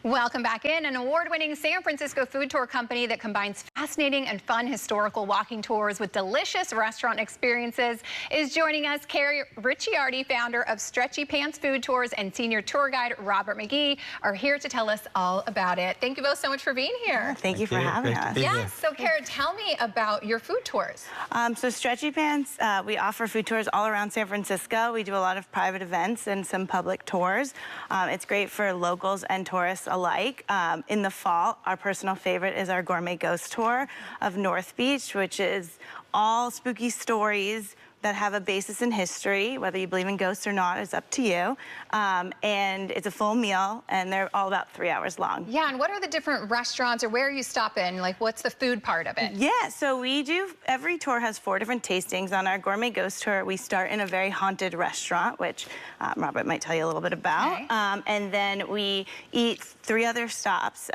Welcome back in. An award-winning San Francisco food tour company that combines fascinating and fun historical walking tours with delicious restaurant experiences is joining us. Carrie Ricciardi, founder of Stretchy Pants Food Tours, and senior tour guide Robert McGee are here to tell us all about it. Thank you both so much for being here. Yeah, thank you for having us. Yes, so Carrie, tell me about your food tours. So Stretchy Pants, we offer food tours all around San Francisco. We do a lot of private events and some public tours. It's great for locals and tourists alike. In the fall, our personal favorite is our Gourmet Ghost Tour of North Beach, which is all spooky stories that have a basis in history. Whether you believe in ghosts or not is up to you. And it's a full meal, and they're all about 3 hours long. Yeah, and what are the different restaurants, or where are you stopping? Like, what's the food part of it? Yeah, so we do, every tour has 4 different tastings. On our Gourmet Ghost Tour, we start in a very haunted restaurant, which Robert might tell you a little bit about. Okay. And then we eat 3 other stops.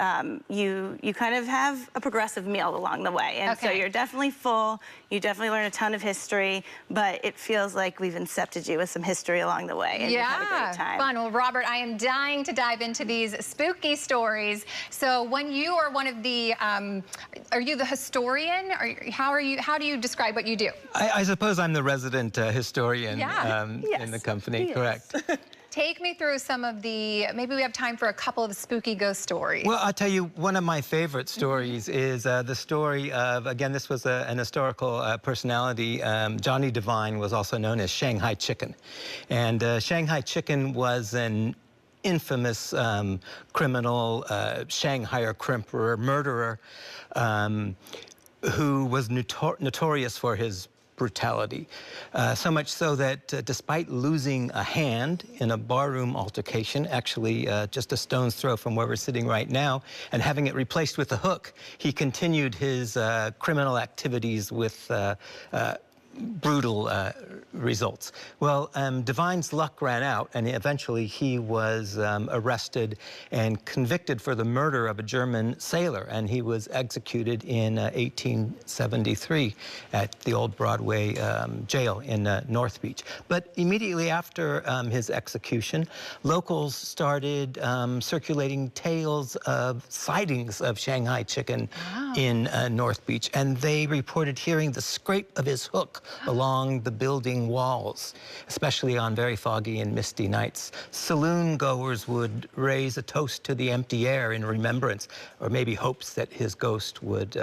You kind of have a progressive meal along the way. And so you're definitely full. You definitely learn a ton of history, but it feels like we've incepted you with some history along the way. And you've had a great time. Fun. Well, Robert, I am dying to dive into these spooky stories. So when you are one of the, are you the historian? Or how do you describe what you do? I suppose I'm the resident historian in the company, correct. Take me through some of the, maybe we have time for a couple of spooky ghost stories. Well, I'll tell you, one of my favorite stories is the story of, again, this was an historical personality. Johnny Devine was also known as Shanghai Chicken. And Shanghai Chicken was an infamous criminal, Shanghaier, crimperer, murderer, who was notorious for his brutality. So much so that despite losing a hand in a barroom altercation, actually just a stone's throw from where we're sitting right now, and having it replaced with a hook, he continued his criminal activities with brutal results. Well, Devine's luck ran out, and eventually he was arrested and convicted for the murder of a German sailor, and he was executed in 1873 at the old Broadway jail in North Beach. But immediately after his execution, locals started circulating tales of sightings of Shanghai Chicken in North Beach, and they reported hearing the scrape of his hook along the building walls, especially on very foggy and misty nights. Saloon goers would raise a toast to the empty air in remembrance, or maybe hopes that his ghost would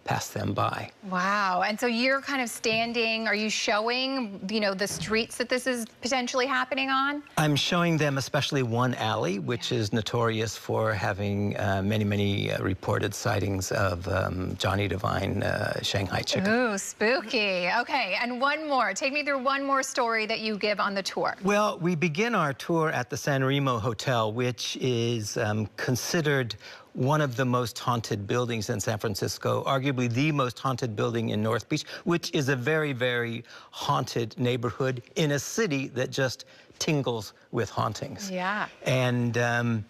pass them by. Wow. And so you're kind of standing, are you showing, you know, the streets that this is potentially happening on? I'm showing them especially one alley, which is notorious for having many reported sightings of Johnny Devine, Shanghai Chicken. Ooh, spooky. Okay, and one more. Take me through one more story that you give on the tour. Well, we begin our tour at the San Remo Hotel, which is considered one of the most haunted buildings in San Francisco, arguably the most haunted building in North Beach, which is a very haunted neighborhood in a city that just tingles with hauntings. Yeah. And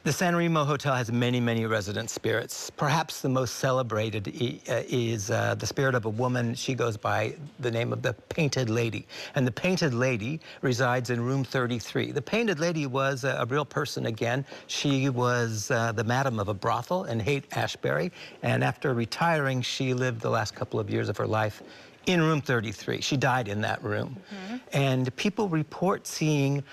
the San Remo Hotel has many resident spirits. Perhaps the most celebrated is the spirit of a woman. She goes by the name of the Painted Lady. And the Painted Lady resides in room 33. The Painted Lady was a real person again. She was the madam of a brothel in Haight-Ashbury. And after retiring, she lived the last couple of years of her life in room 33. She died in that room. And people report seeing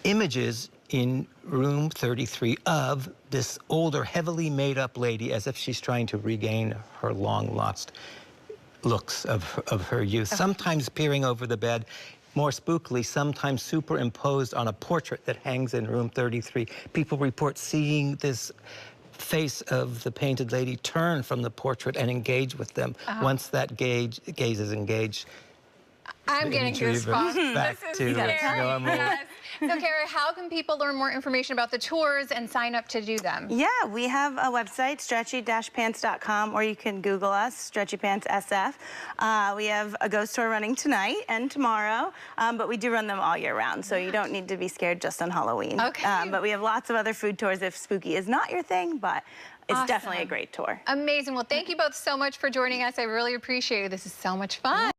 images in room 33 of this older, heavily made-up lady, as if she's trying to regain her long-lost looks of her youth, sometimes peering over the bed, more spookily, sometimes superimposed on a portrait that hangs in room 33. People report seeing this face of the Painted Lady turn from the portrait and engage with them. Once that gaze is engaged, I'm getting goosebumps. Back to normal. Yes. So, Carrie, how can people learn more information about the tours and sign up to do them? Yeah, we have a website, stretchy-pants.com, or you can Google us, Stretchy Pants SF. We have a ghost tour running tonight and tomorrow, but we do run them all year round, so you don't need to be scared just on Halloween. Okay. But we have lots of other food tours if spooky is not your thing, but it's definitely a great tour. Amazing. Well, thank you both so much for joining us. I really appreciate it. This is so much fun.